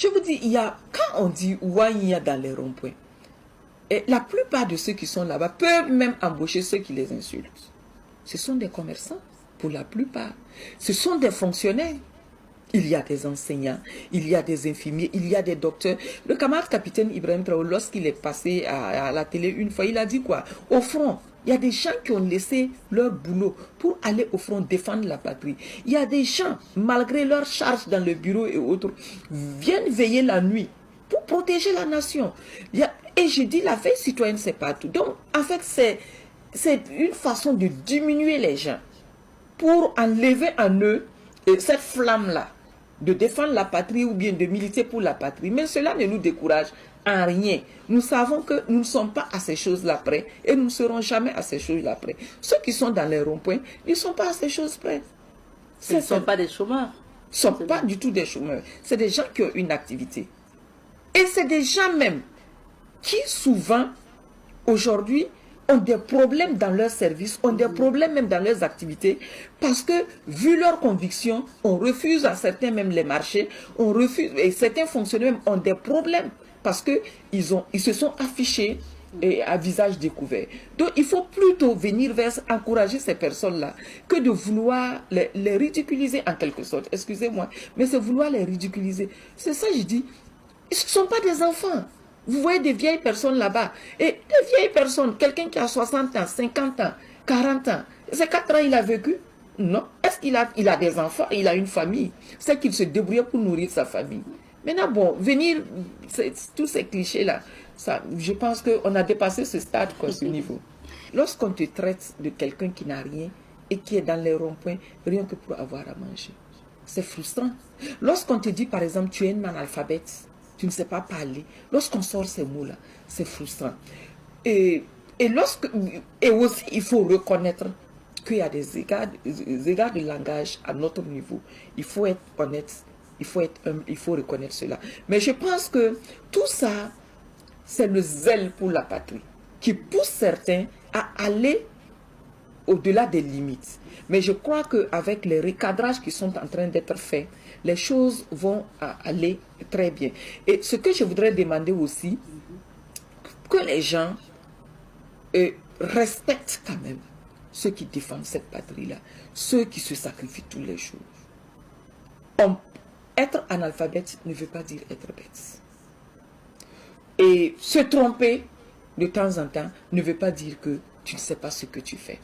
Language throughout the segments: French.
Je vous dis, quand on dit Ouania dans les ronds-points, et la plupart de ceux qui sont là-bas peuvent même embaucher ceux qui les insultent. Ce sont des commerçants, pour la plupart. Ce sont des fonctionnaires. Il y a des enseignants, il y a des infirmiers, il y a des docteurs. Le camarade capitaine Ibrahim Traoré, lorsqu'il est passé à la télé une fois, il a dit quoi? Au front, il y a des gens qui ont laissé leur boulot pour aller au front défendre la patrie. Il y a des gens, malgré leur charge dans le bureau et autres, viennent veiller la nuit pour protéger la nation. Et je dis, la veille citoyenne, c'est partout. Donc, en fait, c'est une façon de diminuer les gens pour enlever en eux cette flamme-là de défendre la patrie ou bien de militer pour la patrie. Mais cela ne nous décourage en rien. Nous savons que nous ne sommes pas à ces choses-là près et nous ne serons jamais à ces choses-là près. Ceux qui sont dans les ronds-points, ils ne sont pas à ces choses près. Ce ne sont pas des chômeurs. Ils ne sont pas du tout des chômeurs. C'est des gens qui ont une activité. Et c'est des gens même qui souvent, aujourd'hui, ont des problèmes dans leurs services, ont des problèmes même dans leurs activités, parce que, vu leurs convictions, on refuse à certains même les marchés, on refuse, et certains fonctionnaires même ont des problèmes, parce qu'ils se sont affichés à visage découvert. Donc, il faut plutôt venir vers encourager ces personnes-là, que de vouloir les ridiculiser en quelque sorte, excusez-moi, mais c'est vouloir les ridiculiser. C'est ça, je dis, ils ne sont pas des enfants. Vous voyez des vieilles personnes là-bas. Et des vieilles personnes, quelqu'un qui a 60 ans, 50 ans, 40 ans, ces 4 ans, il a vécu? Non. Est-ce qu'il a des enfants? Il a une famille. C'est qu'il se débrouille pour nourrir sa famille. Maintenant, bon, venir, tous ces clichés-là, je pense qu'on a dépassé ce stade, quoi, ce niveau. Lorsqu'on te traite de quelqu'un qui n'a rien et qui est dans les ronds-points, rien que pour avoir à manger, c'est frustrant. Lorsqu'on te dit, par exemple, tu es un analphabète, tu ne sais pas parler. Lorsqu'on sort ces mots-là, c'est frustrant. Et aussi, il faut reconnaître qu'il y a des égards de langage à notre niveau. Il faut être honnête, il faut être humble, il faut reconnaître cela. Mais je pense que tout ça, c'est le zèle pour la patrie qui pousse certains à aller au-delà des limites. Mais je crois qu'avec les recadrages qui sont en train d'être faits, les choses vont aller très bien. Et ce que je voudrais demander aussi, que les gens respectent quand même ceux qui défendent cette patrie-là, ceux qui se sacrifient tous les jours. Être analphabète ne veut pas dire être bête. Et se tromper de temps en temps ne veut pas dire que tu ne sais pas ce que tu fais.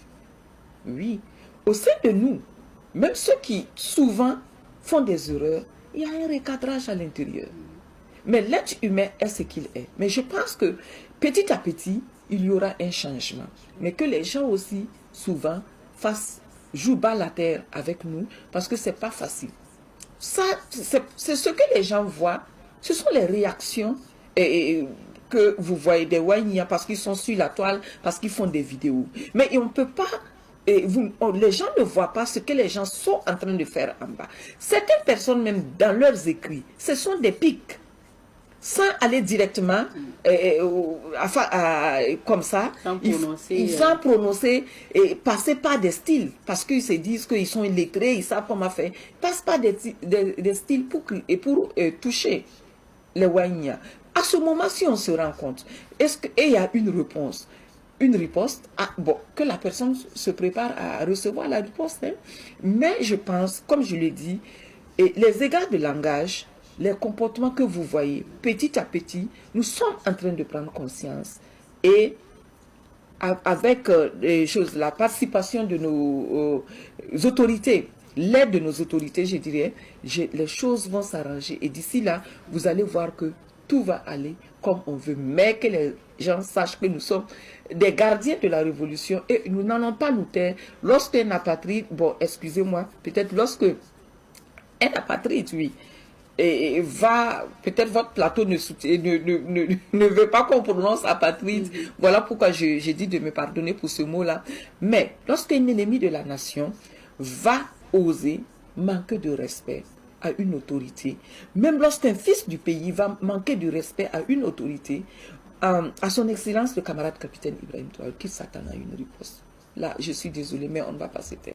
Oui, au sein de nous, même ceux qui souvent font des erreurs, il y a un recadrage à l'intérieur. Mais l'être humain est ce qu'il est. Mais je pense que petit à petit, il y aura un changement. Mais que les gens aussi, souvent, jouent bas la terre avec nous, parce que ce n'est pas facile. Ça, c'est ce que les gens voient. Ce sont les réactions que vous voyez des Wagnia parce qu'ils sont sur la toile, parce qu'ils font des vidéos. Mais on ne peut pas... les gens ne voient pas ce que les gens sont en train de faire en bas. Certaines personnes, même dans leurs écrits, ce sont des pics. Sans aller directement comme ça, sans prononcer et passer par des styles, parce qu'ils se disent qu'ils sont illettrés, ils savent comment faire. Ils passent par des styles pour toucher les Wagnia. À ce moment, si on se rend compte, il y a une réponse, une riposte, que la personne se prépare à recevoir la riposte. Hein. Mais je pense, comme je l'ai dit, les égards de langage, les comportements que vous voyez, petit à petit, nous sommes en train de prendre conscience. Et avec la participation de nos autorités, l'aide de nos autorités, je dirais, les choses vont s'arranger. Et d'ici là, vous allez voir que tout va aller comme on veut. Mais que les gens sachent que nous sommes des gardiens de la révolution et nous n'allons pas nous taire. Lorsqu'un apatride, excusez-moi, peut-être lorsque un apatride, oui, et peut-être votre plateau ne veut pas qu'on prononce apatride. Voilà pourquoi j'ai dit de me pardonner pour ce mot-là. Mais lorsqu'un ennemi de la nation va oser manquer de respect à une autorité, même lorsqu'un fils du pays va manquer de respect à une autorité, à son excellence le camarade capitaine Ibrahim Traoré, qui s'attend à une riposte. Là, je suis désolé, mais on ne va pas se taire.